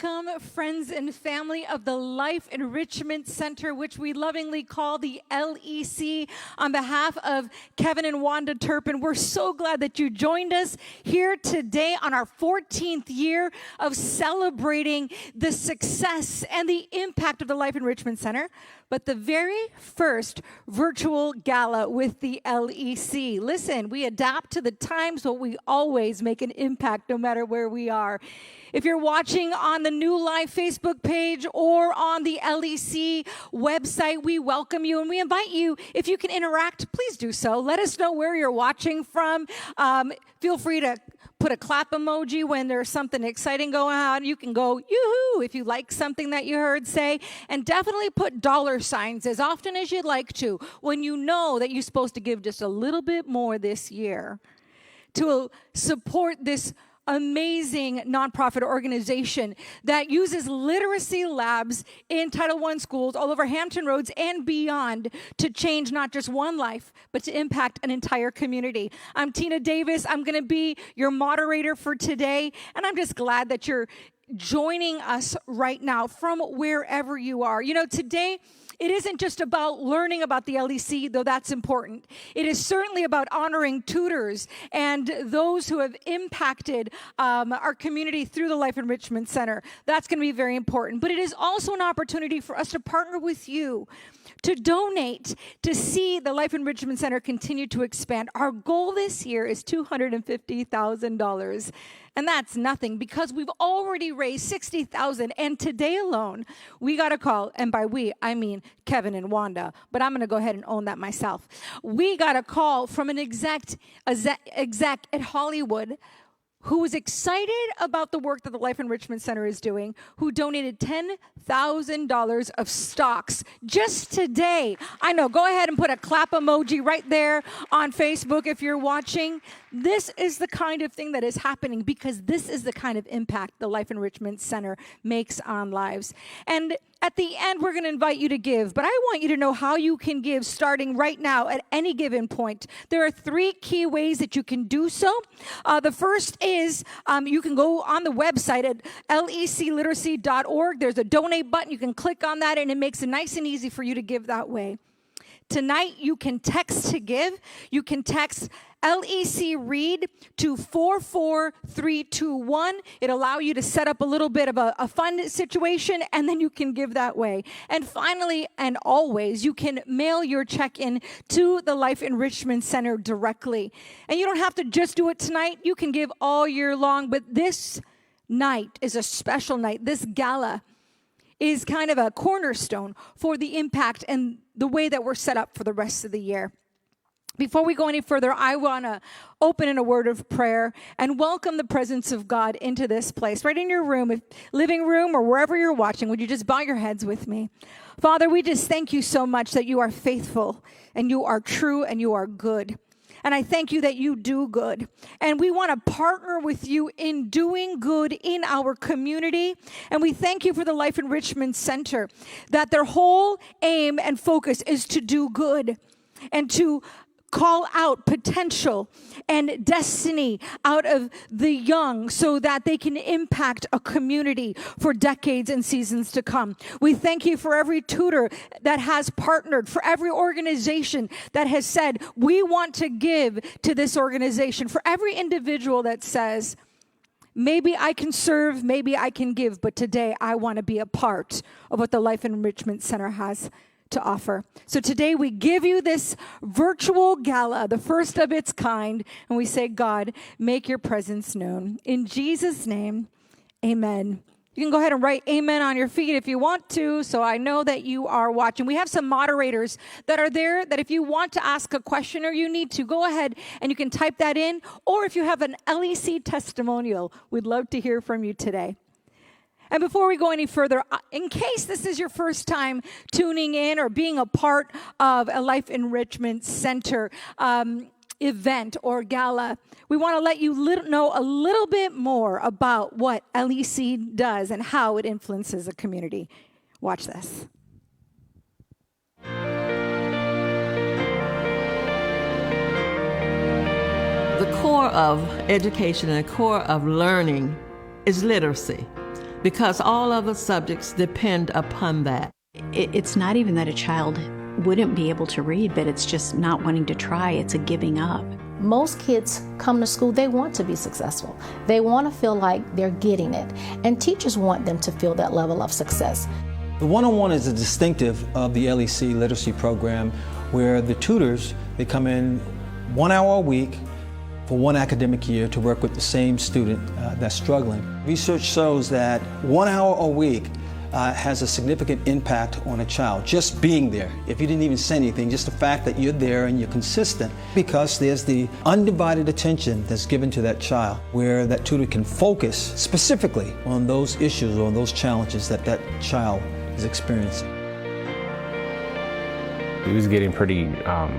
welcome friends and family of the Life Enrichment Center, which we lovingly call the LEC. On behalf of Kevin and Wanda Turpin, we're so glad that you joined us here today on our 14th year of celebrating the success and the impact of the Life Enrichment Center, but the very first virtual gala with the LEC. Listen, we adapt to the times, but we always make an impact no matter where we are. If you're watching on the New Life Facebook page or on the LEC website, we welcome you and we invite you, if you can interact, please do so. Let us know where you're watching from. Feel free to put a clap emoji when there's something exciting going on. You can go, yoo-hoo, if you like something that you heard say. And definitely put dollar signs as often as you'd like to when you know that you're supposed to give just a little bit more this year to support this amazing nonprofit organization that uses literacy labs in Title I schools all over Hampton Roads and beyond to change not just one life, but to impact an entire community. I'm Tina Davis. I'm going to be your moderator for today, and I'm just glad that you're joining us right now from wherever you are. You know, today, it isn't just about learning about the LEC, though that's important. It is certainly about honoring tutors and those who have impacted our community through the Life Enrichment Center. That's going to be very important. But it is also an opportunity for us to partner with you to donate to see the Life Enrichment Center continue to expand. Our goal this year is $250,000. And that's nothing because we've already raised $60,000. And today alone, we got a call. And by we, I mean Kevin and Wanda. But I'm going to go ahead and own that myself. We got a call from an exec at Hollywood who was excited about the work that the Life Enrichment Center is doing, who donated $10,000 of stocks just today. I know, go ahead and put a clap emoji right there on Facebook if you're watching. This is the kind of thing that is happening because this is the kind of impact the Life Enrichment Center makes on lives. And at the end, we're going to invite you to give, but I want you to know how you can give starting right now at any given point. There are 3 key ways that you can do so. The first is you can go on the website at lecliteracy.org. There's a donate button. You can click on that, and it makes it nice and easy for you to give that way. Tonight, you can text to give. You can text LEC Read to 44321. It'll allow you to set up a little bit of a fun situation, and then you can give that way. And finally, and always, you can mail your check in to the Life Enrichment Center directly. And you don't have to just do it tonight. You can give all year long, but this night is a special night. This gala is kind of a cornerstone for the impact and the way that we're set up for the rest of the year. Before we go any further, I want to open in a word of prayer and welcome the presence of God into this place, right in your room, living room, or wherever you're watching. Would you just bow your heads with me? Father, we just thank you so much that you are faithful and you are true and you are good. And I thank you that you do good. And we want to partner with you in doing good in our community. And we thank you for the Life Enrichment Center, that their whole aim and focus is to do good and to call out potential and destiny out of the young so that they can impact a community for decades and seasons to come. We thank you for every tutor that has partnered, for every organization that has said, we want to give to this organization, for every individual that says, maybe I can serve, maybe I can give, but today I want to be a part of what the Life Enrichment Center has to offer. So today we give you this virtual gala, the first of its kind, and we say, God, make your presence known. In Jesus' name, amen. You can go ahead and write amen on your feet if you want to, so I know that you are watching. We have some moderators that are there that if you want to ask a question or you need to, go ahead and you can type that in. Or if you have an LEC testimonial, we'd love to hear from you today. And before we go any further, in case this is your first time tuning in or being a part of a Life Enrichment Center event or gala, we want to let you know a little bit more about what LEC does and how it influences a community. Watch this. The core of education and the core of learning is literacy. because all other subjects depend upon that. It's not even that a child wouldn't be able to read, but it's just not wanting to try. It's a giving up. Most kids come to school, they want to be successful. They want to feel like they're getting it. And teachers want them to feel that level of success. The one-on-one is a distinctive of the LEC literacy program, where the tutors, they come in 1 hour a week for one academic year to work with the same student that's struggling. Research shows that 1 hour a week has a significant impact on a child, just being there. If you didn't even say anything, just the fact that you're there and you're consistent, because there's the undivided attention that's given to that child, where that tutor can focus specifically on those issues or on those challenges that that child is experiencing. He was getting pretty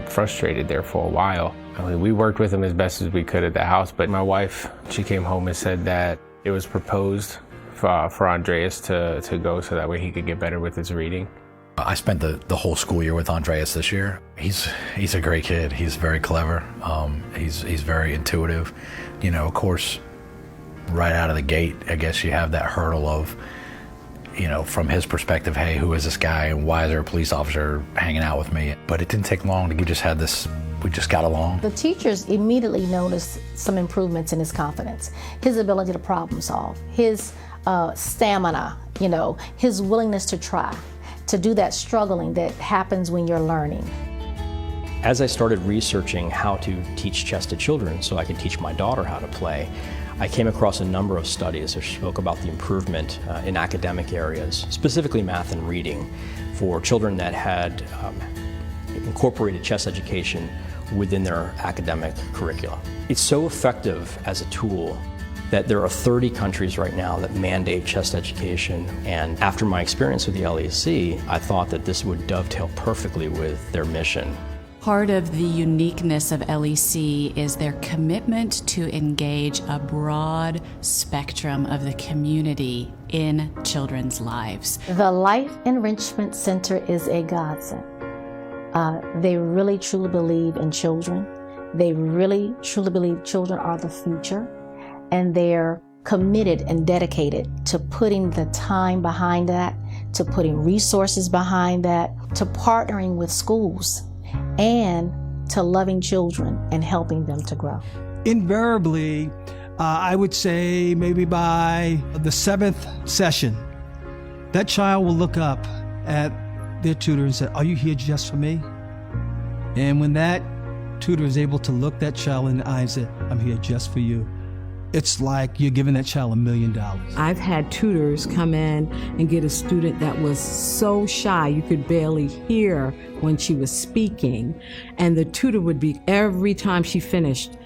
frustrated there for a while. I mean, we worked with him as best as we could at the house, but my wife, she came home and said that it was proposed for Andreas to go so that way he could get better with his reading. I spent the whole school year with Andreas this year. He's a great kid. He's very clever. He's very intuitive. You know, of course, right out of the gate, I guess you have that hurdle of, you know, from his perspective, hey, who is this guy and why is there a police officer hanging out with me? But it didn't take long. We just got along. The teachers immediately noticed some improvements in his confidence, his ability to problem solve, his stamina, you know, his willingness to try, to do that struggling that happens when you're learning. As I started researching how to teach chess to children so I could teach my daughter how to play, I came across a number of studies that spoke about the improvement in academic areas, specifically math and reading, for children that had incorporated chess education within their academic curricula. It's so effective as a tool that there are 30 countries right now that mandate chess education, and after my experience with the LEC, I thought that this would dovetail perfectly with their mission. Part of the uniqueness of LEC is their commitment to engage a broad spectrum of the community in children's lives. The Life Enrichment Center is a godsend. They really truly believe in children. They really truly believe children are the future, and they're committed and dedicated to putting the time behind that, to putting resources behind that, to partnering with schools, and to loving children and helping them to grow. Invariably, I would say maybe by the 7th session, that child will look up at their tutor and say, "Are you here just for me?" And when that tutor is able to look that child in the eye and say, "I'm here just for you," it's like you're giving that child $1 million. I've had tutors come in and get a student that was so shy you could barely hear when she was speaking, and the tutor would be, every time she finished,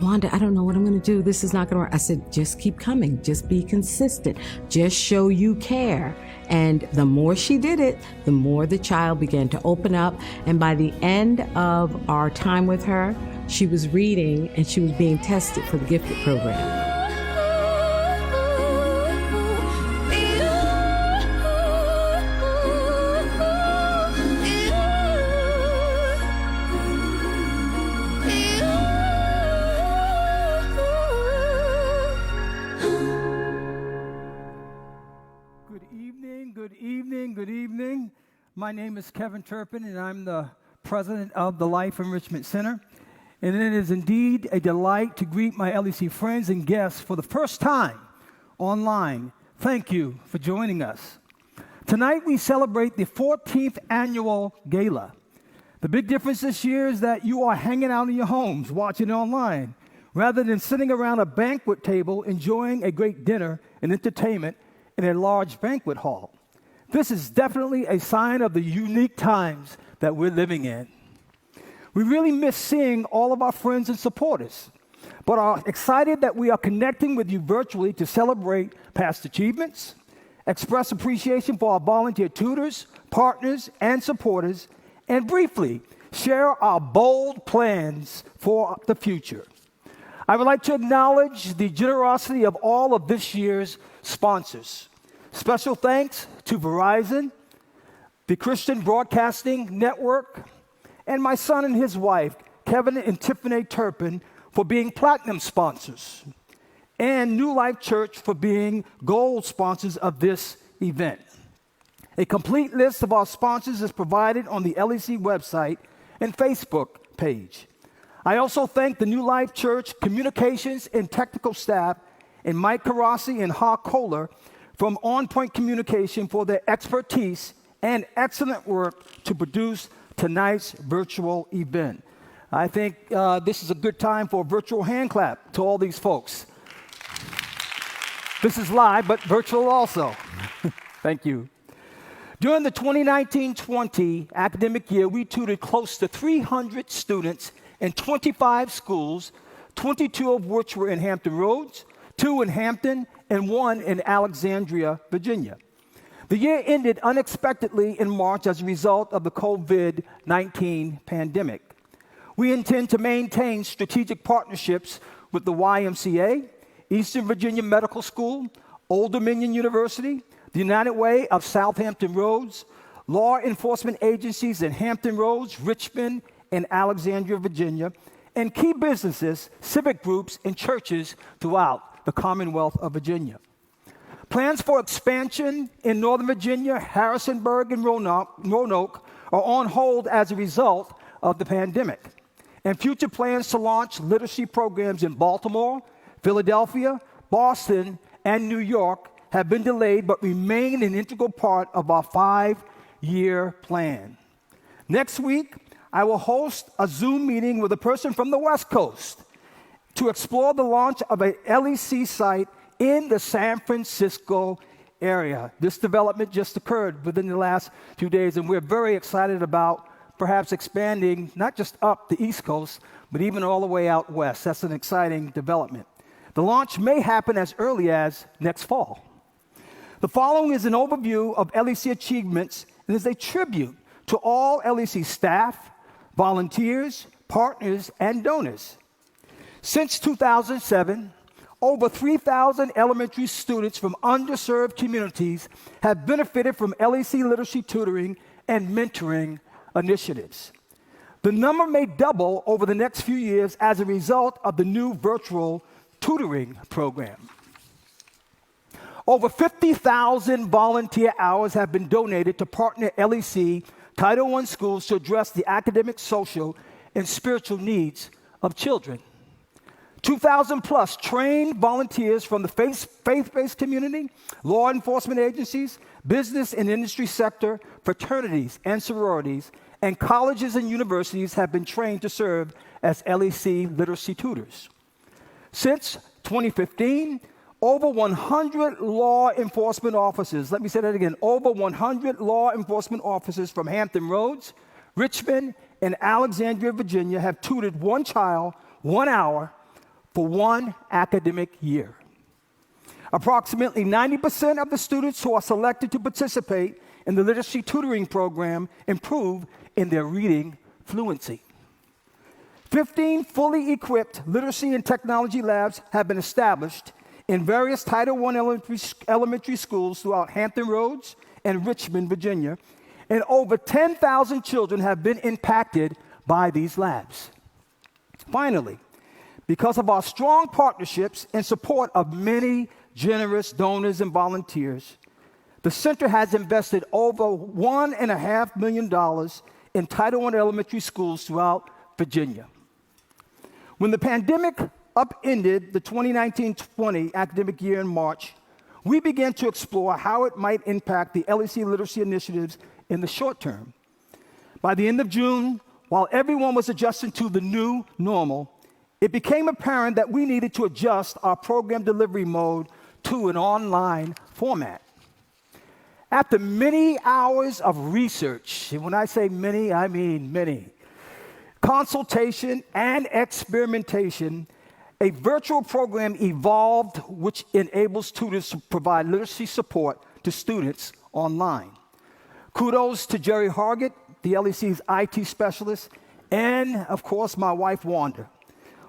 "Wanda, I don't know what I'm going to do. This is not going to work." I said, "Just keep coming. Just be consistent. Just show you care." And the more she did it, the more the child began to open up. And by the end of our time with her, she was reading and she was being tested for the gifted program. Good evening. My name is Kevin Turpin, and I'm the president of the Life Enrichment Center. And it is indeed a delight to greet my LEC friends and guests for the first time online. Thank you for joining us. Tonight we celebrate the 14th annual gala. The big difference this year is that you are hanging out in your homes, watching it online, rather than sitting around a banquet table enjoying a great dinner and entertainment in a large banquet hall. This is definitely a sign of the unique times that we're living in. We really miss seeing all of our friends and supporters, but are excited that we are connecting with you virtually to celebrate past achievements, express appreciation for our volunteer tutors, partners, and supporters, and briefly share our bold plans for the future. I would like to acknowledge the generosity of all of this year's sponsors. Special thanks to Verizon, the Christian Broadcasting Network, and my son and his wife, Kevin and Tiffany Turpin, for being platinum sponsors. and New Life Church for being gold sponsors of this event. A complete list of our sponsors is provided on the LEC website and Facebook page. I also thank the New Life Church communications and technical staff and Mike Carassi and Ha Kohler from On Point Communication for their expertise and excellent work to produce tonight's virtual event. I think this is a good time for a virtual hand clap to all these folks. This is live, but virtual also. Thank you. During the 2019-20 academic year, we tutored close to 300 students in 25 schools, 22 of which were in Hampton Roads, 2 in Hampton, and 1 in Alexandria, Virginia. The year ended unexpectedly in March as a result of the COVID-19 pandemic. We intend to maintain strategic partnerships with the YMCA, Eastern Virginia Medical School, Old Dominion University, the United Way of Southampton Roads, law enforcement agencies in Hampton Roads, Richmond, and Alexandria, Virginia, and key businesses, civic groups, and churches throughout the Commonwealth of Virginia. Plans for expansion in Northern Virginia, Harrisonburg, and Roanoke are on hold as a result of the pandemic. And future plans to launch literacy programs in Baltimore, Philadelphia, Boston, and New York have been delayed but remain an integral part of our 5-year plan. Next week, I will host a Zoom meeting with a person from the West Coast to explore the launch of a LEC site in the San Francisco area. This development just occurred within the last few days, and we're very excited about perhaps expanding not just up the East Coast, but even all the way out west. That's an exciting development. The launch may happen as early as next fall. The following is an overview of LEC achievements and is a tribute to all LEC staff, volunteers, partners, and donors. Since 2007, over 3,000 elementary students from underserved communities have benefited from LEC literacy tutoring and mentoring initiatives. The number may double over the next few years as a result of the new virtual tutoring program. Over 50,000 volunteer hours have been donated to partner LEC Title I schools to address the academic, social, and spiritual needs of children. 2,000 plus trained volunteers from the faith-based community, law enforcement agencies, business and industry sector, fraternities and sororities, and colleges and universities have been trained to serve as LEC literacy tutors. Since 2015, over 100 law enforcement officers, let me say that again, over 100 law enforcement officers from Hampton Roads, Richmond, and Alexandria, Virginia have tutored one child 1 hour for 1 academic year. Approximately 90% of the students who are selected to participate in the literacy tutoring program improve in their reading fluency. 15 fully equipped literacy and technology labs have been established in various Title I elementary schools throughout Hampton Roads and Richmond, Virginia, and over 10,000 children have been impacted by these labs. Finally, because of our strong partnerships and support of many generous donors and volunteers, the center has invested over $1.5 million in Title I elementary schools throughout Virginia. When the pandemic upended the 2019-20 academic year in March, we began to explore how it might impact the LEC literacy initiatives in the short term. By the end of June, while everyone was adjusting to the new normal, it became apparent that we needed to adjust our program delivery mode to an online format. After many hours of research, and when I say many, I mean many, consultation and experimentation, a virtual program evolved which enables tutors to provide literacy support to students online. Kudos to Jerry Hargett, the LEC's IT specialist, and of course my wife Wanda,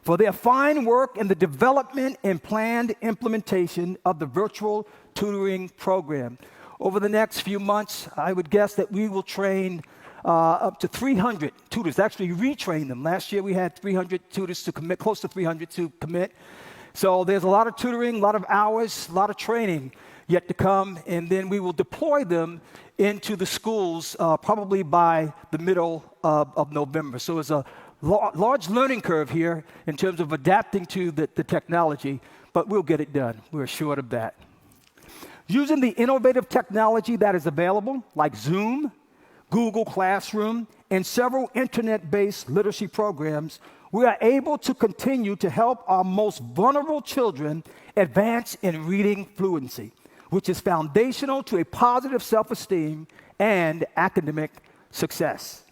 for their fine work in the development and planned implementation of the virtual tutoring program. Over the next few months, I would guess that we will train up to 300 tutors, actually retrain them. Last year we had 300 tutors to commit, close to 300 to commit. So there's a lot of tutoring, a lot of hours, a lot of training yet to come, and then we will deploy them into the schools probably by the middle of November. So it's a large learning curve here in terms of adapting to the technology, but we'll get it done. We're assured of that. Using the innovative technology that is available, like Zoom, Google Classroom, and several internet-based literacy programs, we are able to continue to help our most vulnerable children advance in reading fluency, which is foundational to a positive self-esteem and academic success.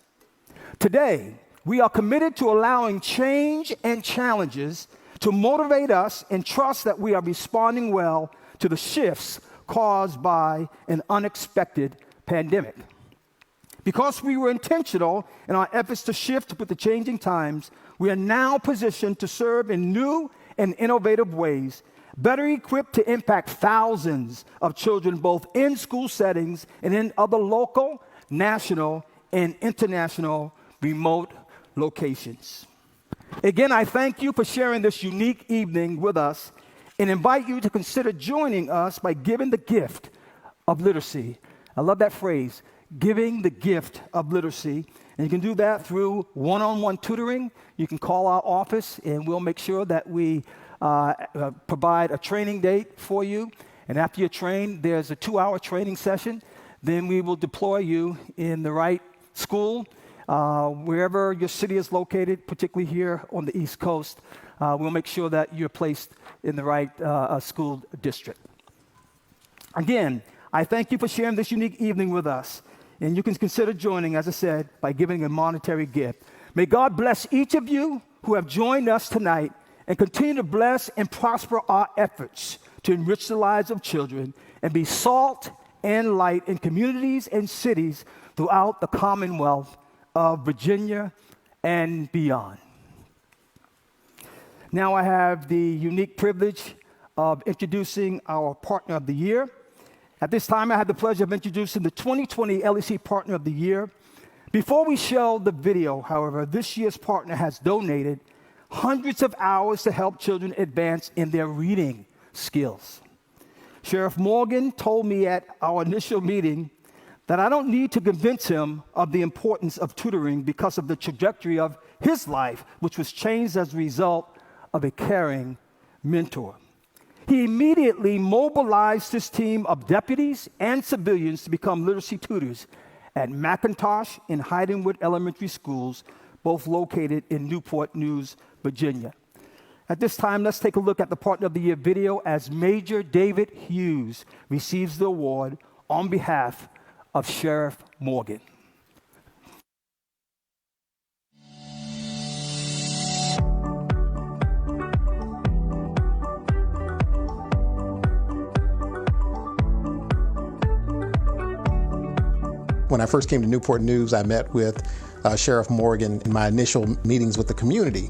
Today, we are committed to allowing change and challenges to motivate us and trust that we are responding well to the shifts caused by an unexpected pandemic. Because we were intentional in our efforts to shift with the changing times, we are now positioned to serve in new and innovative ways, better equipped to impact thousands of children both in school settings and in other local, national, and international remote locations. Again, I thank you for sharing this unique evening with us and invite you to consider joining us by giving the gift of literacy. I love that phrase, giving the gift of literacy. And you can do that through one-on-one tutoring. You can call our office, and we'll make sure that we provide a training date for you. And after you're trained, there's a 2-hour training session. Then we will deploy you in the right school, wherever your city is located, particularly here on the East Coast. We'll make sure that you're placed in the right school district. Again, I thank you for sharing this unique evening with us. And you can consider joining, as I said, by giving a monetary gift. May God bless each of you who have joined us tonight and continue to bless and prosper our efforts to enrich the lives of children and be salt and light in communities and cities throughout the Commonwealth of Virginia and beyond. Now I have the unique privilege of introducing our Partner of the Year. At this time, I have the pleasure of introducing the 2020 LEC Partner of the Year. Before we show the video, however, this year's partner has donated hundreds of hours to help children advance in their reading skills. Sheriff Morgan told me at our initial meeting that I don't need to convince him of the importance of tutoring because of the trajectory of his life, which was changed as a result of a caring mentor. He immediately mobilized his team of deputies and civilians to become literacy tutors at McIntosh and Hydenwood Elementary Schools, both located in Newport News, Virginia. At this time, let's take a look at the Partner of the Year video as Major David Hughes receives the award on behalf of Sheriff Morgan. When I first came to Newport News, I met with Sheriff Morgan in my initial meetings with the community.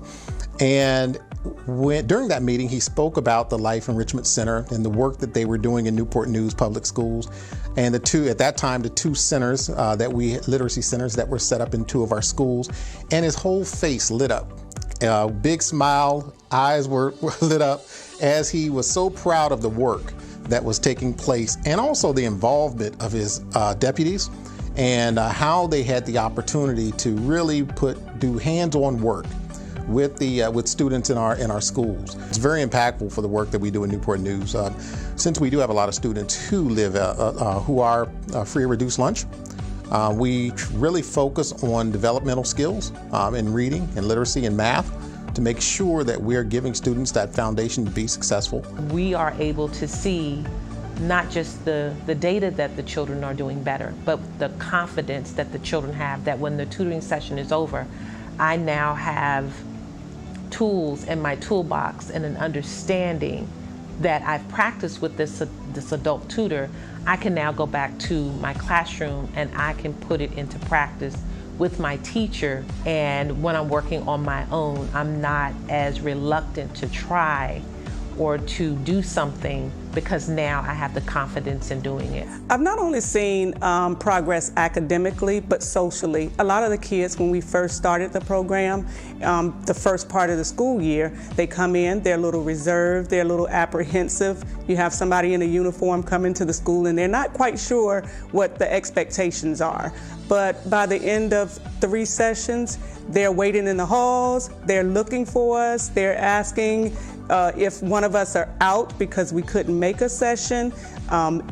And during that meeting, he spoke about the Life Enrichment Center and the work that they were doing in Newport News Public Schools. And at that time, the two centers literacy centers that were set up in two of our schools. And his whole face lit up. Big smile, eyes were lit up as he was so proud of the work that was taking place and also the involvement of his deputies and how they had the opportunity to really do hands-on work with students in our schools. It's very impactful for the work that we do in Newport News. Since we do have a lot of students who are free or reduced lunch, we really focus on developmental skills in reading and literacy and math to make sure that we're giving students that foundation to be successful. We are able to see not just the data that the children are doing better, but the confidence that the children have that when the tutoring session is over, I now have tools in my toolbox and an understanding that I've practiced with this adult tutor. I can now go back to my classroom and I can put it into practice with my teacher. And when I'm working on my own, I'm not as reluctant to try or to do something because now I have the confidence in doing it. I've not only seen progress academically, but socially. A lot of the kids, when we first started the program, the first part of the school year, they come in, they're a little reserved, they're a little apprehensive. You have somebody in a uniform come into the school and they're not quite sure what the expectations are. But by the end of 3 sessions, they're waiting in the halls, they're looking for us, they're asking if one of us are out because we couldn't make a session,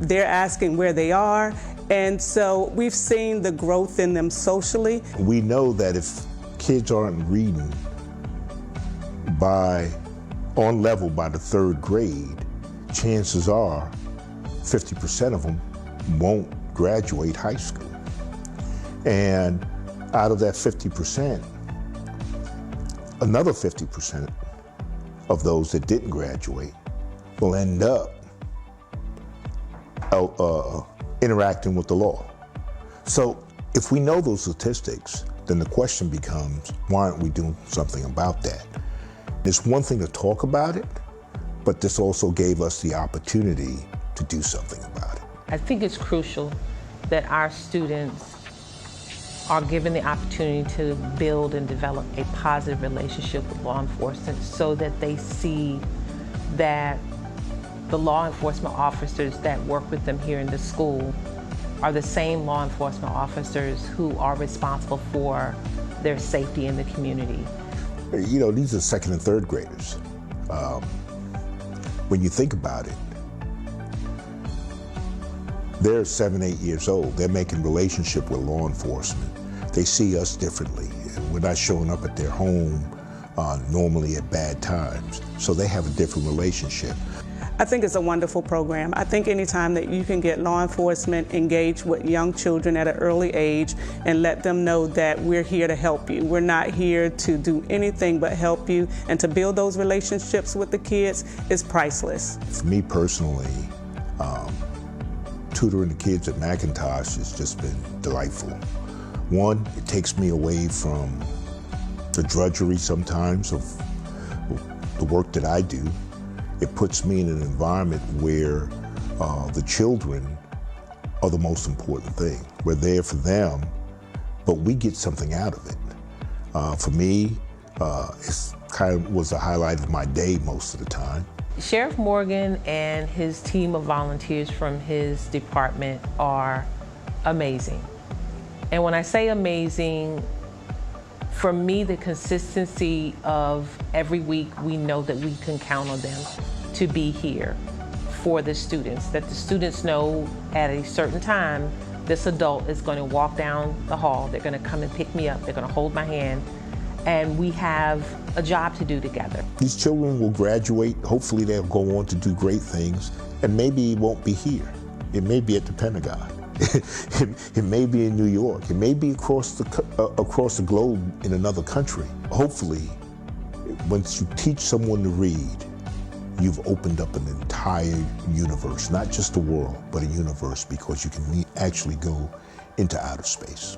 they're asking where they are. And so we've seen the growth in them socially. We know that if kids aren't reading on level by the 3rd grade, chances are 50% of them won't graduate high school. And out of that 50%, another 50% of those that didn't graduate will end up interacting with the law. So if we know those statistics, then the question becomes, why aren't we doing something about that? It's one thing to talk about it, but this also gave us the opportunity to do something about it. I think it's crucial that our students are given the opportunity to build and develop a positive relationship with law enforcement so that they see that the law enforcement officers that work with them here in the school are the same law enforcement officers who are responsible for their safety in the community. You know, these are 2nd and 3rd graders. When you think about it, they're 7, 8 years old. They're making relationship with law enforcement. They see us differently. We're not showing up at their home normally at bad times. So they have a different relationship. I think it's a wonderful program. I think anytime that you can get law enforcement engaged with young children at an early age and let them know that we're here to help you. We're not here to do anything but help you, and to build those relationships with the kids is priceless. For me personally, tutoring the kids at McIntosh has just been delightful. One, it takes me away from the drudgery sometimes of the work that I do. It puts me in an environment where the children are the most important thing. We're there for them, but we get something out of it. For me, it kind of was a highlight of my day most of the time. Sheriff Morgan and his team of volunteers from his department are amazing. And when I say amazing, for me, the consistency of every week, we know that we can count on them to be here for the students, that the students know at a certain time, this adult is going to walk down the hall, they're going to come and pick me up, they're going to hold my hand, and we have a job to do together. These children will graduate, hopefully they'll go on to do great things, and maybe it won't be here. It may be at the Pentagon. It may be in New York. It may be across the globe in another country. Hopefully, once you teach someone to read, you've opened up an entire universe, not just a world, but a universe, because you can actually go into outer space.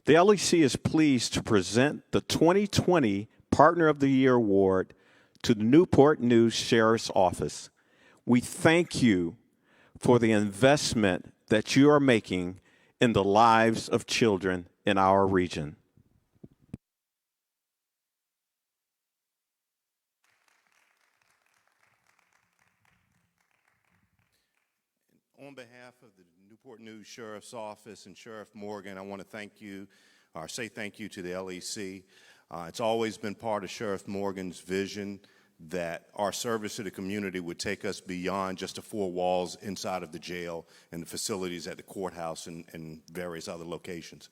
The LEC is pleased to present the 2020 Partner of the Year Award to the Newport News Sheriff's Office. We thank you for the investment that you are making in the lives of children in our region. On behalf of the Newport News Sheriff's Office and Sheriff Morgan, I want to say thank you to the LEC. It's always been part of Sheriff Morgan's vision that our service to the community would take us beyond just the 4 walls inside of the jail and the facilities at the courthouse and various other locations.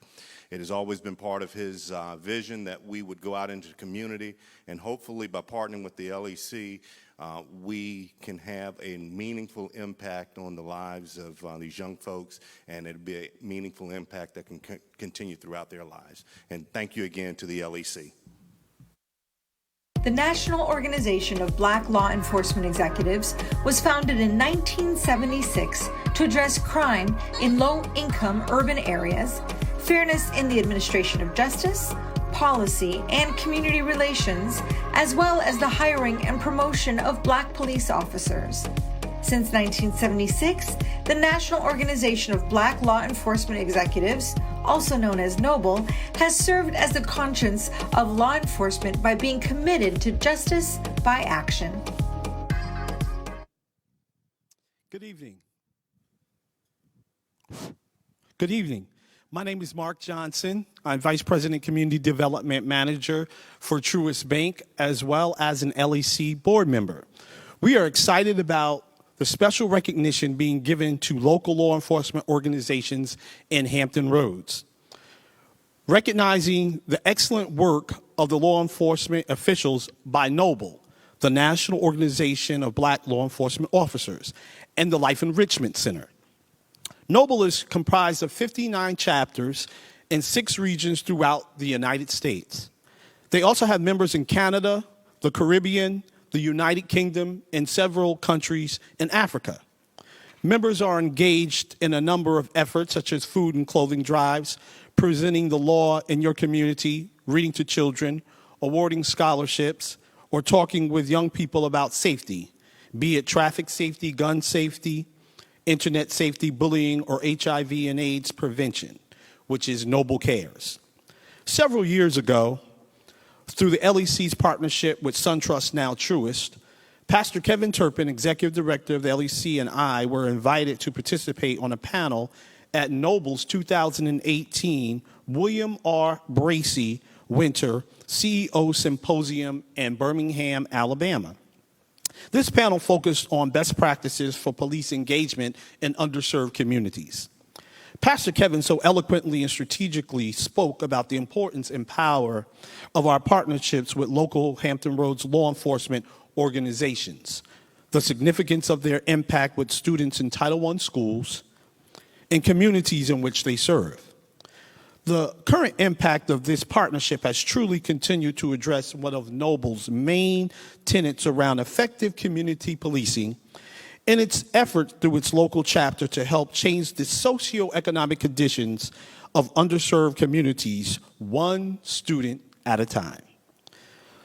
It has always been part of his vision that we would go out into the community, and hopefully by partnering with the LEC, we can have a meaningful impact on the lives of these young folks, and it'll be a meaningful impact that can continue throughout their lives. And thank you again to the LEC. The National Organization of Black Law Enforcement Executives was founded in 1976 to address crime in low-income urban areas, fairness in the administration of justice, policy, and community relations, as well as the hiring and promotion of Black police officers. Since 1976, the National Organization of Black Law Enforcement Executives, also known as NOBLE, has served as the conscience of law enforcement by being committed to justice by action. Good evening. Good evening. My name is Mark Johnson. I'm Vice President Community Development Manager for Truist Bank, as well as an LEC board member. We are excited about the special recognition being given to local law enforcement organizations in Hampton Roads, recognizing the excellent work of the law enforcement officials by NOBLE, the National Organization of Black Law Enforcement Officers, and the Life Enrichment Center. NOBLE is comprised of 59 chapters in 6 regions throughout the United States. They also have members in Canada, the Caribbean, the United Kingdom, and several countries in Africa. Members are engaged in a number of efforts such as food and clothing drives, presenting the law in your community, reading to children, awarding scholarships, or talking with young people about safety, be it traffic safety, gun safety, internet safety, bullying, or HIV and AIDS prevention, which is Noble Cares. Several years ago, through the LEC's partnership with SunTrust, now Truist, Pastor Kevin Turpin, Executive Director of the LEC, and I were invited to participate on a panel at Noble's 2018 William R. Bracey Winter CEO Symposium in Birmingham, Alabama. This panel focused on best practices for police engagement in underserved communities. Pastor Kevin so eloquently and strategically spoke about the importance and power of our partnerships with local Hampton Roads law enforcement organizations, the significance of their impact with students in Title I schools and communities in which they serve. The current impact of this partnership has truly continued to address one of NOBLE's main tenets around effective community policing in its effort through its local chapter to help change the socioeconomic conditions of underserved communities, one student at a time.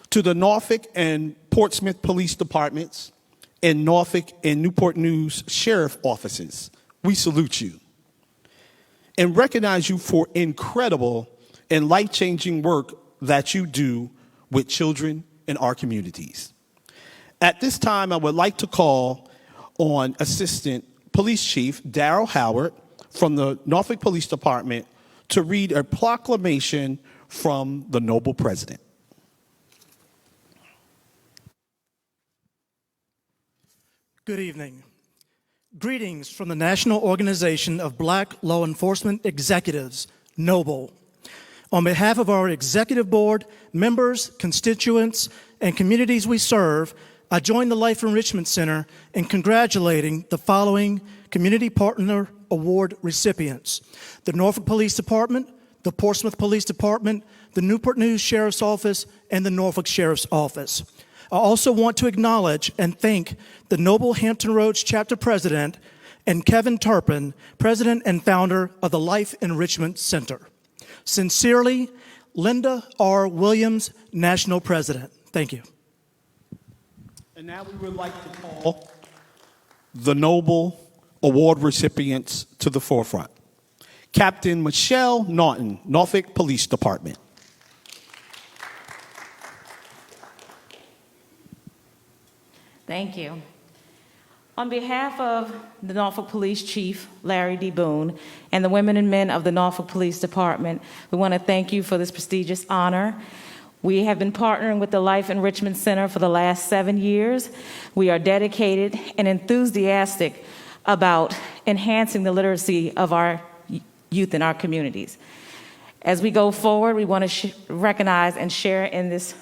To the Norfolk and Portsmouth Police Departments and Norfolk and Newport News Sheriff Offices, we salute you and recognize you for incredible and life-changing work that you do with children in our communities. At this time, I would like to call on Assistant Police Chief Darrell Howard from the Norfolk Police Department to read a proclamation from the Noble President. Good evening. Greetings from the National Organization of Black Law Enforcement Executives, NOBLE. On behalf of our executive board, members, constituents, and communities we serve, I join the Life Enrichment Center in congratulating the following Community Partner Award recipients: the Norfolk Police Department, the Portsmouth Police Department, the Newport News Sheriff's Office, and the Norfolk Sheriff's Office. I also want to acknowledge and thank the Noble Hampton Roads Chapter President and Kevin Turpin, President and founder of the Life Enrichment Center. Sincerely, Linda R. Williams, National President. Thank you. And now we would like to call the Noble Award recipients to the forefront. Captain Michelle Naughton, Norfolk Police Department. Thank you. On behalf of the Norfolk Police Chief, Larry D. Boone, and the women and men of the Norfolk Police Department, we want to thank you for this prestigious honor. We have been partnering with the Life Enrichment Center for the last 7 years. We are dedicated and enthusiastic about enhancing the literacy of our youth in our communities. As we go forward, we want to recognize and share in this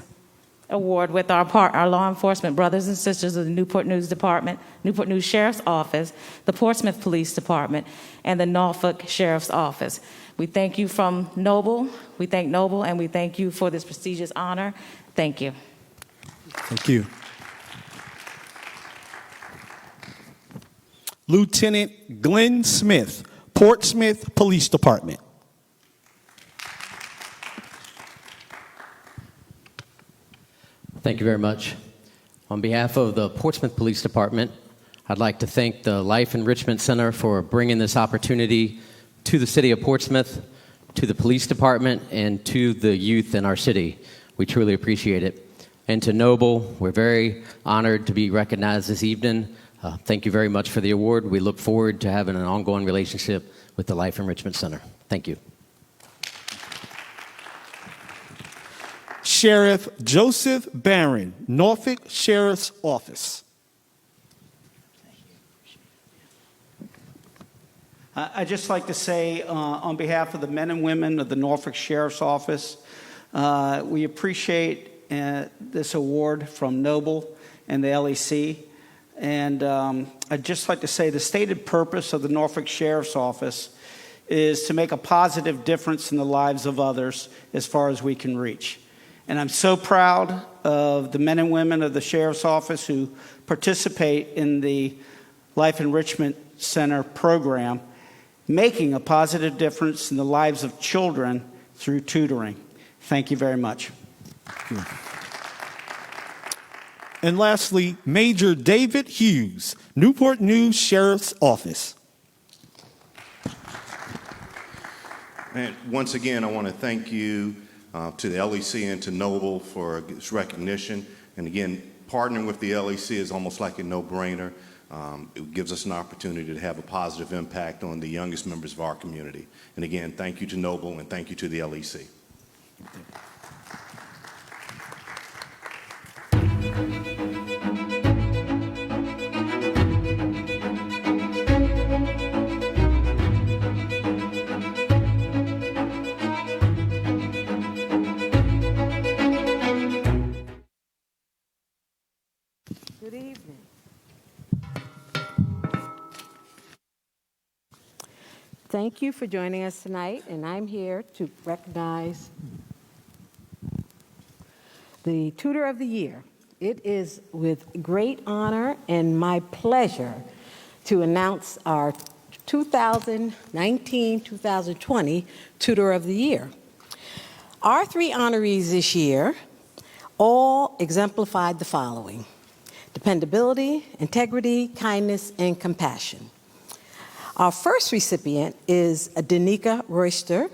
award with our law enforcement brothers and sisters of the Newport News Department, Newport News Sheriff's Office, the Portsmouth Police Department, and the Norfolk Sheriff's Office. We thank you from Noble. We thank Noble, and we thank you for this prestigious honor. Thank you. Thank you. Lieutenant Glenn Smith, Portsmouth Police Department. Thank you very much. On behalf of the Portsmouth Police Department, I'd like to thank the Life Enrichment Center for bringing this opportunity to the city of Portsmouth, to the police department, and to the youth in our city. We truly appreciate it. And to Noble, we're very honored to be recognized this evening. Thank you very much for the award. We look forward to having an ongoing relationship with the Life Enrichment Center. Thank you. Sheriff Joseph Barron, Norfolk Sheriff's Office. I'd just like to say, on behalf of the men and women of the Norfolk Sheriff's Office, we appreciate this award from Noble and the LEC. And I'd just like to say the stated purpose of the Norfolk Sheriff's Office is to make a positive difference in the lives of others as far as we can reach. And I'm so proud of the men and women of the Sheriff's Office who participate in the Life Enrichment Center program, making a positive difference in the lives of children through tutoring. Thank you very much. Thank you. And lastly, Major David Hughes, Newport News Sheriff's Office. And once again, I want to thank you to the LEC and to Noble for this recognition. And again, partnering with the LEC is almost like a no-brainer. It gives us an opportunity to have a positive impact on the youngest members of our community. And again, thank you to Noble and thank you to the LEC. Good evening. Thank you for joining us tonight, and I'm here to recognize the Tutor of the Year. It is with great honor and my pleasure to announce our 2019-2020 Tutor of the Year. Our three honorees this year all exemplified the following: dependability, integrity, kindness, and compassion. Our first recipient is Danica Royster.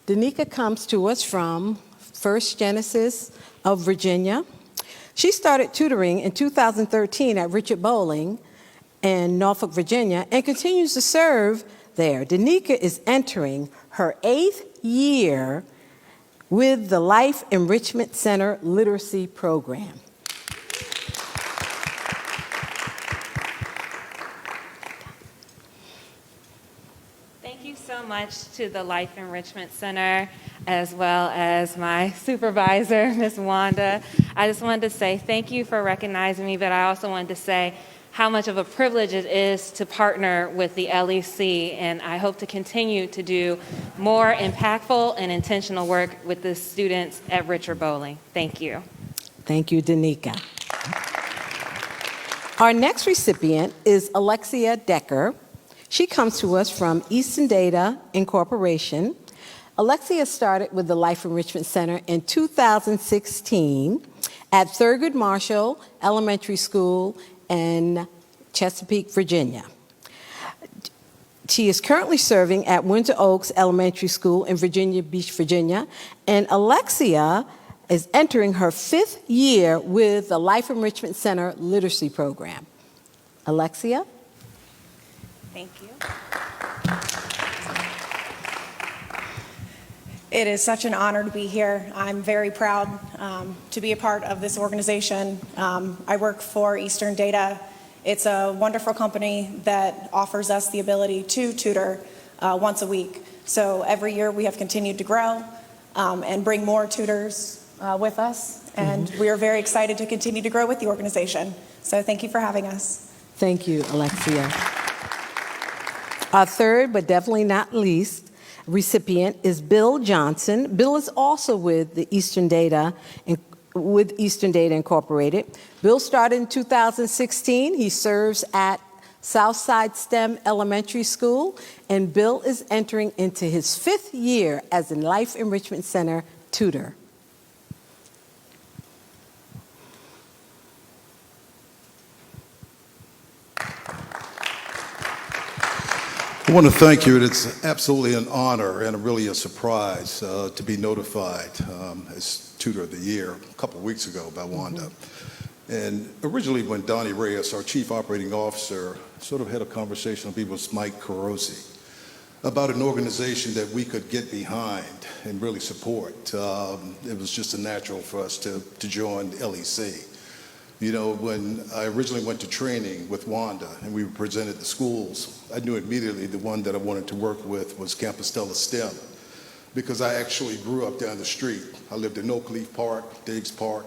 Danica comes to us from First Genesis of Virginia. She started tutoring in 2013 at Richard Bowling in Norfolk, Virginia, and continues to serve there. Danica is entering her 8th year with the Life Enrichment Center Literacy Program. So much to the Life Enrichment Center, as well as my supervisor, Ms. Wanda. I just wanted to say thank you for recognizing me, but I also wanted to say how much of a privilege it is to partner with the LEC, and I hope to continue to do more impactful and intentional work with the students at Richard Bowling. Thank you. Thank you, Danica. Our next recipient is Alexia Decker. She comes to us from Eastern Data Incorporation. Alexia started with the Life Enrichment Center in 2016 at Thurgood Marshall Elementary School in Chesapeake, Virginia. She is currently serving at Winter Oaks Elementary School in Virginia Beach, Virginia, and Alexia is entering her 5th year with the Life Enrichment Center Literacy Program. Alexia? Thank you. It is such an honor to be here. I'm very proud to be a part of this organization. I work for Eastern Data. It's a wonderful company that offers us the ability to tutor once a week. So every year we have continued to grow and bring more tutors with us. And we are very excited to continue to grow with the organization. So thank you for having us. Thank you, Alexia. Our third, but definitely not least, recipient is Bill Johnson. Bill is also with the Eastern Data Incorporated. Bill started in 2016. He serves at Southside STEM Elementary School, and Bill is entering into his 5th year as a Life Enrichment Center tutor. I want to thank you. It's absolutely an honor and really a surprise to be notified as Tutor of the Year a couple of weeks ago by Wanda. And originally when Donnie Reyes, our Chief Operating Officer, sort of had a conversation with Mike Carosi about an organization that we could get behind and really support, it was just a natural for us to join LEC. You know, when I originally went to training with Wanda and we presented the schools, I knew immediately the one that I wanted to work with was Compostela STEM, because I actually grew up down the street. I lived in Oak Leaf Park, Diggs Park,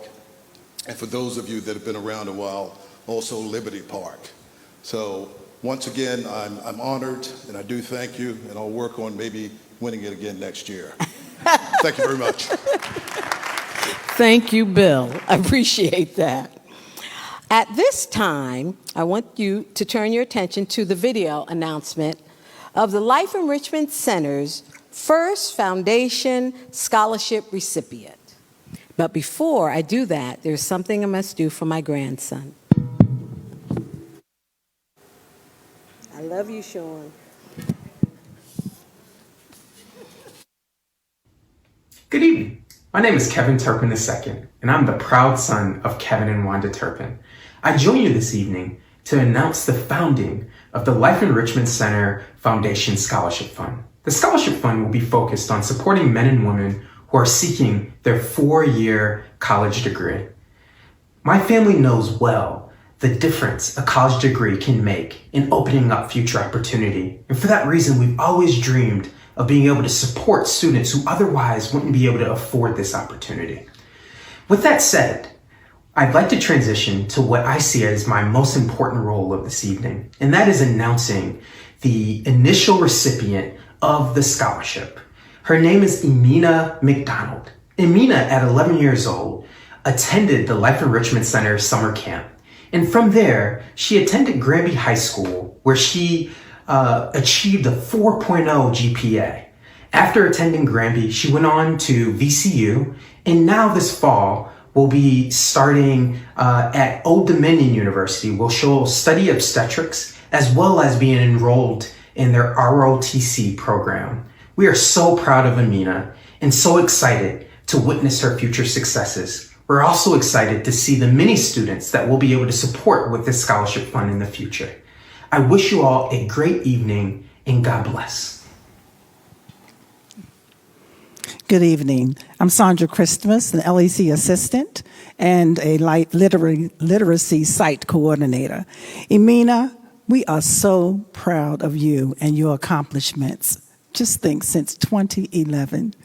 and for those of you that have been around a while, also Liberty Park. So once again, I'm honored, and I do thank you, and I'll work on maybe winning it again next year. Thank you very much. Thank you, Bill. I appreciate that. At this time, I want you to turn your attention to the video announcement of the Life Enrichment Center's first Foundation Scholarship recipient. But before I do that, there's something I must do for my grandson. I love you, Sean. Good evening. My name is Kevin Turpin II, and I'm the proud son of Kevin and Wanda Turpin. I join you this evening to announce the founding of the Life Enrichment Center Foundation Scholarship Fund. The Scholarship Fund will be focused on supporting men and women who are seeking their 4-year college degree. My family knows well the difference a college degree can make in opening up future opportunity. And for that reason, we've always dreamed of being able to support students who otherwise wouldn't be able to afford this opportunity. With that said, I'd like to transition to what I see as my most important role of this evening, and that is announcing the initial recipient of the scholarship. Her name is Emina McDonald. Emina, at 11 years old, attended the Life Enrichment Center summer camp. And from there, she attended Granby High School, where she achieved a 4.0 GPA. After attending Granby, she went on to VCU, and now this fall will be starting at Old Dominion University, where she'll study obstetrics as well as being enrolled in their ROTC program. We are so proud of Emina and so excited to witness her future successes. We're also excited to see the many students that we'll be able to support with this scholarship fund in the future. I wish you all a great evening and God bless. Good evening. I'm Sandra Christmas, an LEC assistant and a literacy site coordinator. Emina, we are so proud of you and your accomplishments. Just think, since 2011.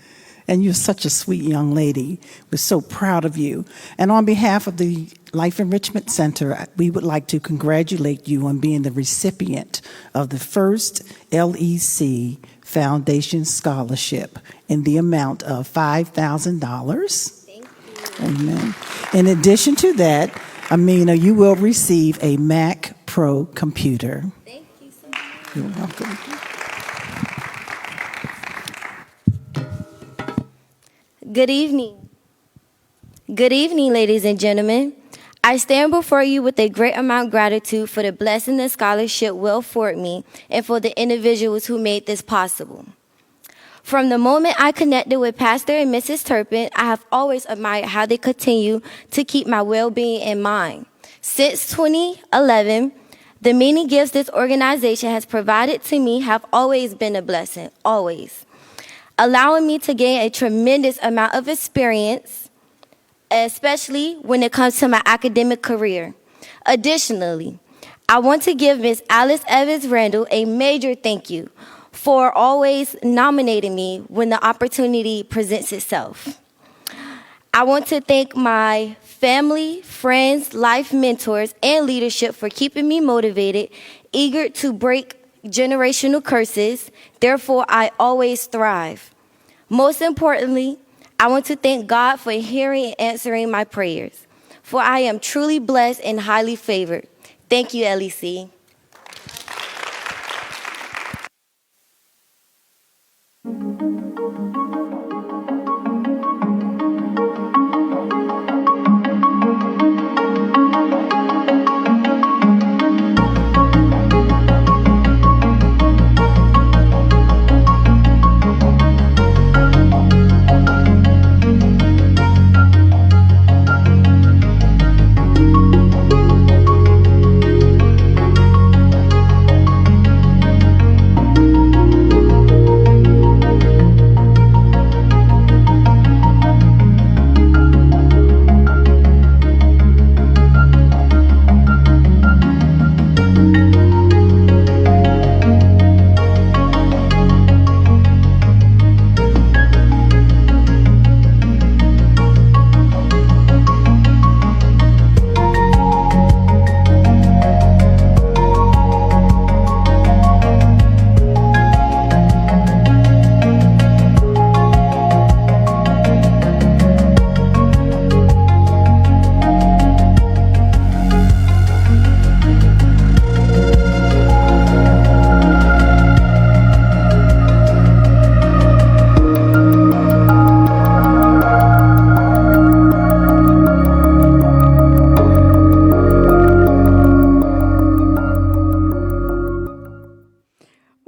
And you're such a sweet young lady. We're so proud of you. And on behalf of the Life Enrichment Center, we would like to congratulate you on being the recipient of the first LEC Foundation Scholarship in the amount of $5,000. Thank you. Amen. In addition to that, Emina, you will receive a Mac Pro computer. Thank you so much. You're welcome. Good evening. Good evening, ladies and gentlemen. I stand before you with a great amount of gratitude for the blessing the scholarship will afford me and for the individuals who made this possible. From the moment I connected with Pastor and Mrs. Turpin, I have always admired how they continue to keep my well-being in mind. Since 2011, the many gifts this organization has provided to me have always been a blessing, always, allowing me to gain a tremendous amount of experience, especially when it comes to my academic career. Additionally, I want to give Ms. Alice Evans Randall a major thank you for always nominating me when the opportunity presents itself. I want to thank my family, friends, life mentors, and leadership for keeping me motivated, eager to break generational curses. Therefore, I always thrive. Most importantly, I want to thank God for hearing and answering my prayers, for I am truly blessed and highly favored. Thank you, LEC.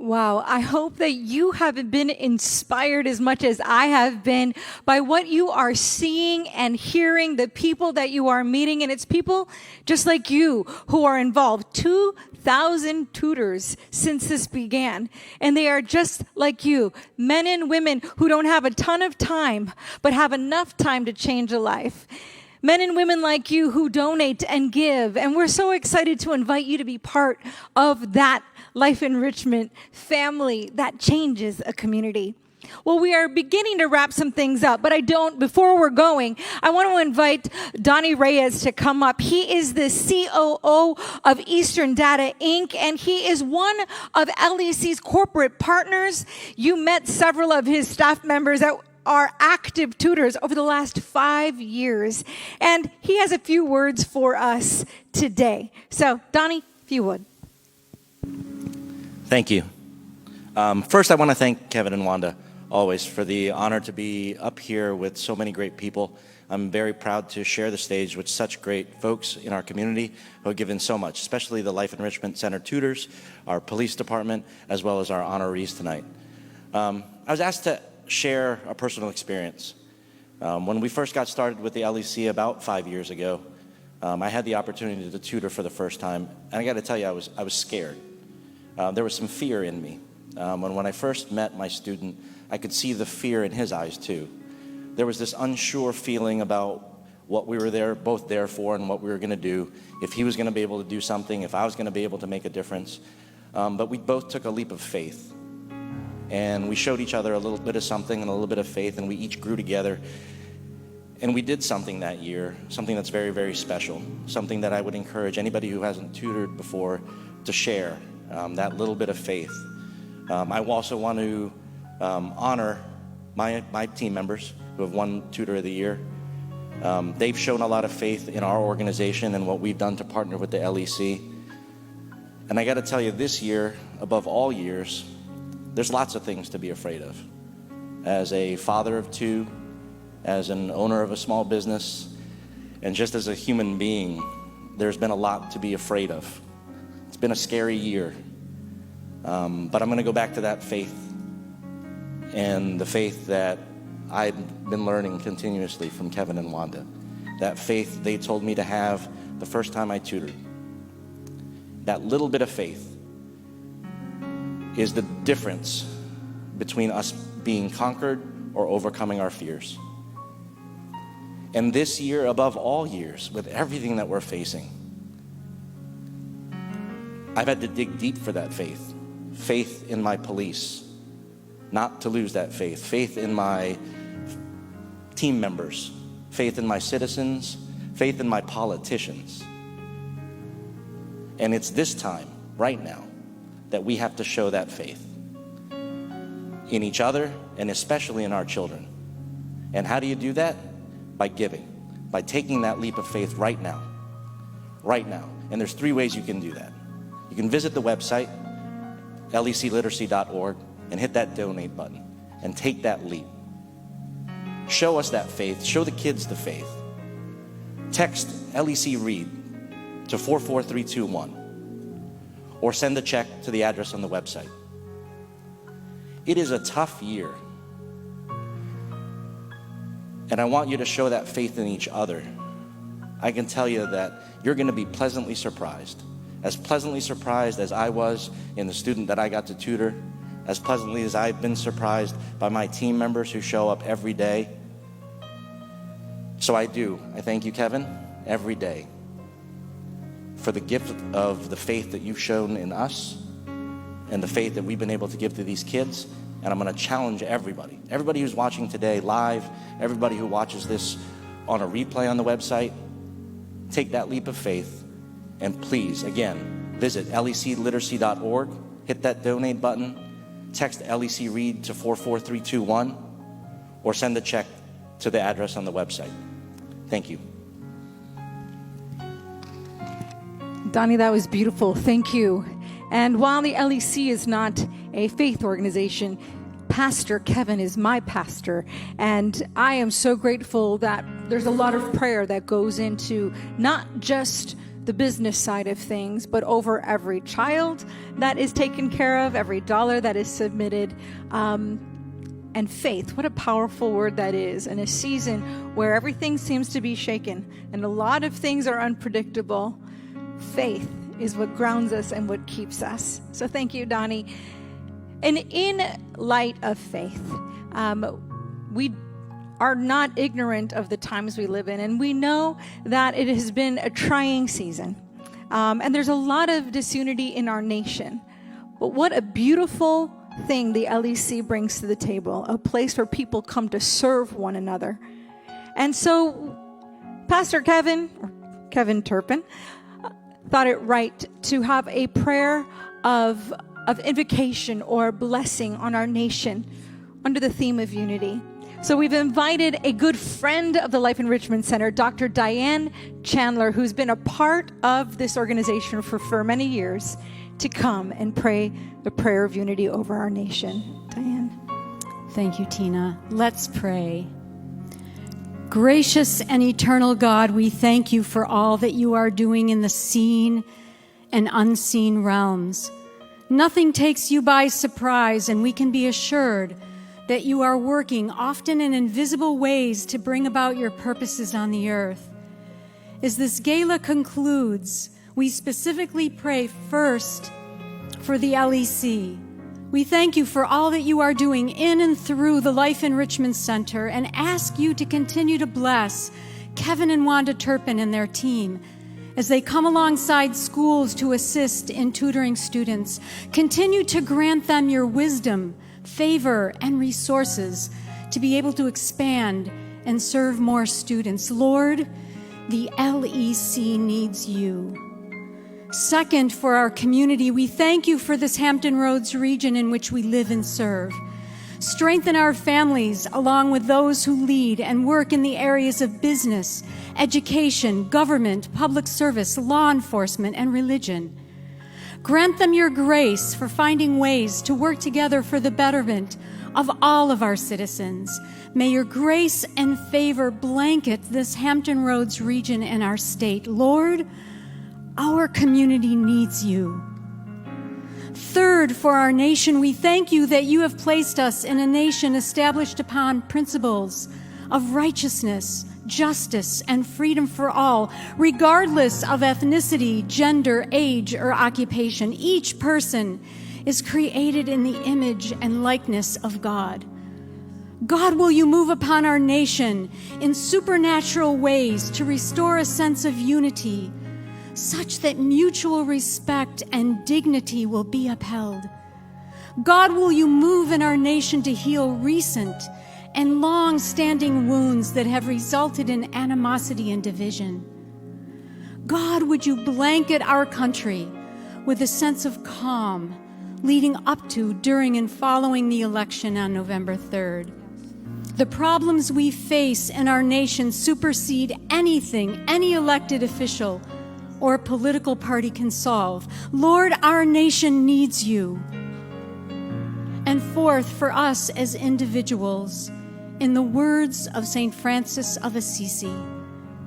Wow, I hope that you have been inspired as much as I have been by what you are seeing and hearing, the people that you are meeting, and it's people just like you who are involved. 2,000 tutors since this began, and they are just like you, men and women who don't have a ton of time, but have enough time to change a life. Men and women like you who donate and give, and we're so excited to invite you to be part of that life enrichment family that changes a community. Well, we are beginning to wrap some things up, but before we're going, I want to invite Donnie Reyes to come up. He is the COO of Eastern Data, Inc., and he is one of LEC's corporate partners. You met several of his staff members that are active tutors over the last 5 years, and he has a few words for us today. So, Donnie, if you would. Thank you. First, I want to thank Kevin and Wanda always for the honor to be up here with so many great people. I'm very proud to share the stage with such great folks in our community who have given so much, especially the Life Enrichment Center tutors, our police department, as well as our honorees tonight. I was asked to share a personal experience. When we first got started with the LEC about 5 years ago, I had the opportunity to tutor for the first time, and I got to tell you, I was scared. There was some fear in me. When I first met my student, I could see the fear in his eyes too. There was this unsure feeling about what we were both there for and what we were going to do, if he was going to be able to do something, if I was going to be able to make a difference. But we both took a leap of faith. And we showed each other a little bit of something and a little bit of faith, and we each grew together. And we did something that year, something that's very, very special, something that I would encourage anybody who hasn't tutored before to share, that little bit of faith. I also want to honor my team members who have won Tutor of the Year. They've shown a lot of faith in our organization and what we've done to partner with the LEC. And I got to tell you, this year, above all years, there's lots of things to be afraid of. As a father of two, as an owner of a small business, and just as a human being, there's been a lot to be afraid of. It's been a scary year. But I'm going to go back to that faith, and the faith that I've been learning continuously from Kevin and Wanda. That faith they told me to have the first time I tutored. That little bit of faith is the difference between us being conquered or overcoming our fears. And this year, above all years, with everything that we're facing, I've had to dig deep for that faith. Faith in my police, not to lose that faith. Faith in my team members. Faith in my citizens. Faith in my politicians. And it's this time, right now, that we have to show that faith in each other and especially in our children. And how do you do that? By giving, by taking that leap of faith right now. Right now. And there's 3 ways you can do that. You can visit the website, lecliteracy.org, and hit that donate button and take that leap. Show us that faith. Show the kids the faith. Text LEC READ to 44321 or send a check to the address on the website. It is a tough year, and I want you to show that faith in each other. I can tell you that you're going to be pleasantly surprised. As pleasantly surprised as I was in the student that I got to tutor, as pleasantly as I've been surprised by my team members who show up every day. So I thank you, Kevin, every day for the gift of the faith that you've shown in us and the faith that we've been able to give to these kids. And I'm going to challenge everybody who's watching today live, everybody who watches this on a replay on the website, take that leap of faith. And please, again, visit lecliteracy.org, hit that donate button, text LEC READ to 44321, or send a check to the address on the website. Thank you. Donnie, that was beautiful. Thank you. And while the LEC is not a faith organization, Pastor Kevin is my pastor. And I am so grateful that there's a lot of prayer that goes into not just the business side of things, but over every child that is taken care of, every dollar that is submitted. And faith, what a powerful word that is in a season where everything seems to be shaken and a lot of things are unpredictable. Faith is what grounds us and what keeps us. So thank you, Donnie. And in light of faith, we are not ignorant of the times we live in, and we know that it has been a trying season. And there's a lot of disunity in our nation. But what a beautiful thing the LEC brings to the table, a place where people come to serve one another. And so Pastor Kevin Turpin, thought it right to have a prayer of invocation or blessing on our nation under the theme of unity. So we've invited a good friend of the Life Enrichment Center, Dr. Diane Chandler, who's been a part of this organization for many years, to come and pray the prayer of unity over our nation. Diane. Thank you, Tina. Let's pray. Gracious and eternal God, we thank you for all that you are doing in the seen and unseen realms. Nothing takes you by surprise, and we can be assured that you are working, often in invisible ways, to bring about your purposes on the earth. As this gala concludes, we specifically pray first for the LEC. We thank you for all that you are doing in and through the Life Enrichment Center and ask you to continue to bless Kevin and Wanda Turpin and their team as they come alongside schools to assist in tutoring students. Continue to grant them your wisdom, favor, and resources to be able to expand and serve more students. Lord, the LEC needs you. Second, for our community, we thank you for this Hampton Roads region in which we live and serve. Strengthen our families along with those who lead and work in the areas of business, education, government, public service, law enforcement, and religion. Grant them your grace for finding ways to work together for the betterment of all of our citizens. May your grace and favor blanket this Hampton Roads region and our state. Lord, our community needs you. Third, for our nation, we thank you that you have placed us in a nation established upon principles of righteousness, justice, and freedom for all, regardless of ethnicity, gender, age, or occupation. Each person is created in the image and likeness of God. God, will you move upon our nation in supernatural ways to restore a sense of unity, such that mutual respect and dignity will be upheld. God, will you move in our nation to heal recent and long-standing wounds that have resulted in animosity and division. God, would you blanket our country with a sense of calm leading up to, during, and following the election on November 3rd. The problems we face in our nation supersede anything any elected official or political party can solve. Lord, our nation needs you. And fourth, for us as individuals, in the words of St. Francis of Assisi,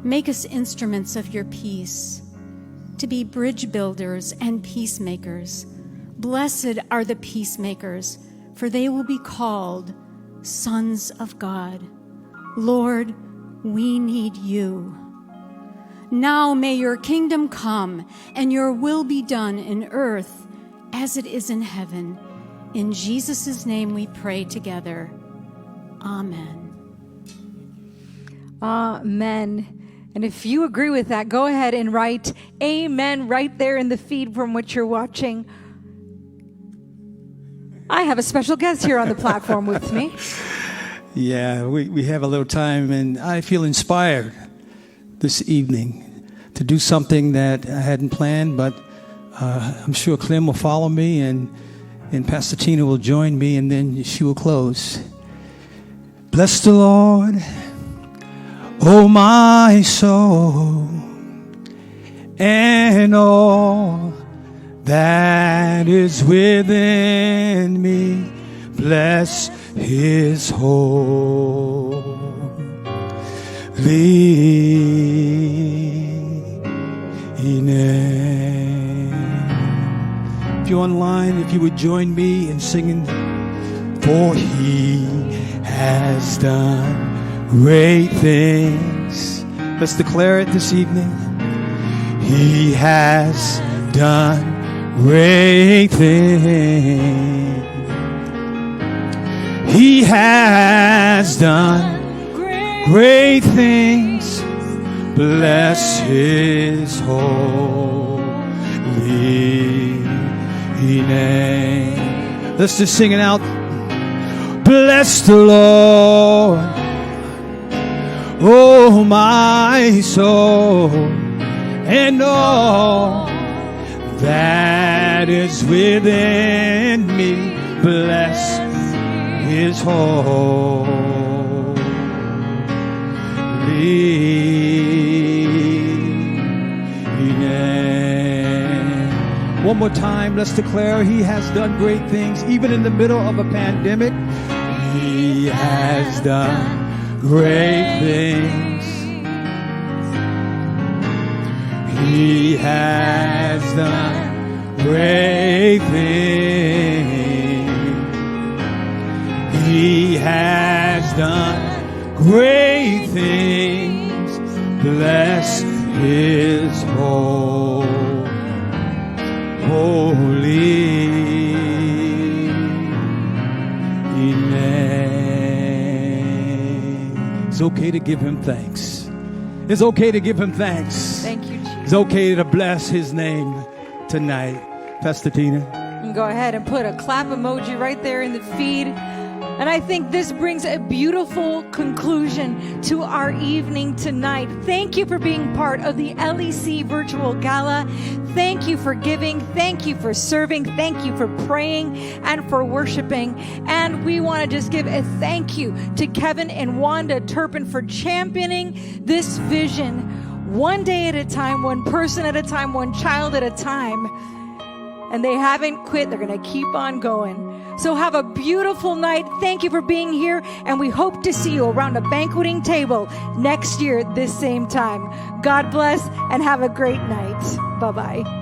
make us instruments of your peace, to be bridge builders and peacemakers. Blessed are the peacemakers, for they will be called sons of God. Lord, we need you. Now may your kingdom come and your will be done in earth as it is in heaven. In Jesus' name we pray together. Amen. Amen. And if you agree with that, go ahead and write amen right there in the feed from which you're watching. I have a special guest here on the platform with me. Yeah, we have a little time, and I feel inspired this evening to do something that I hadn't planned, but I'm sure Clem will follow me, and Pastor Tina will join me, and then she will close. Bless the Lord, oh my soul, and all that is within me. Bless his holy name. if you would join me in singing, for he has done great things. Let's declare it this evening. He has done great things. He has done great things. Bless his holy name. Let's just sing it out. Bless the Lord, oh my soul, and all that is within me. Bless his holy name. One more time, let's declare he has done great things, even in the middle of a pandemic. He has done great things. He has done great things. He has done great things. Bless his holy name. It's okay to give him thanks. It's okay to give him thanks. Thank you, Jesus. It's okay to bless his name tonight. Pastor Tina. And go ahead and put a clap emoji right there in the feed. And I think this brings a beautiful conclusion to our evening tonight. Thank you for being part of the LEC Virtual Gala. Thank you for giving. Thank you for serving. Thank you for praying and for worshiping. And we want to just give a thank you to Kevin and Wanda Turpin for championing this vision one day at a time, one person at a time, one child at a time. And they haven't quit. They're going to keep on going. So have a beautiful night. Thank you for being here. And we hope to see you around a banqueting table next year at this same time. God bless and have a great night. Bye-bye.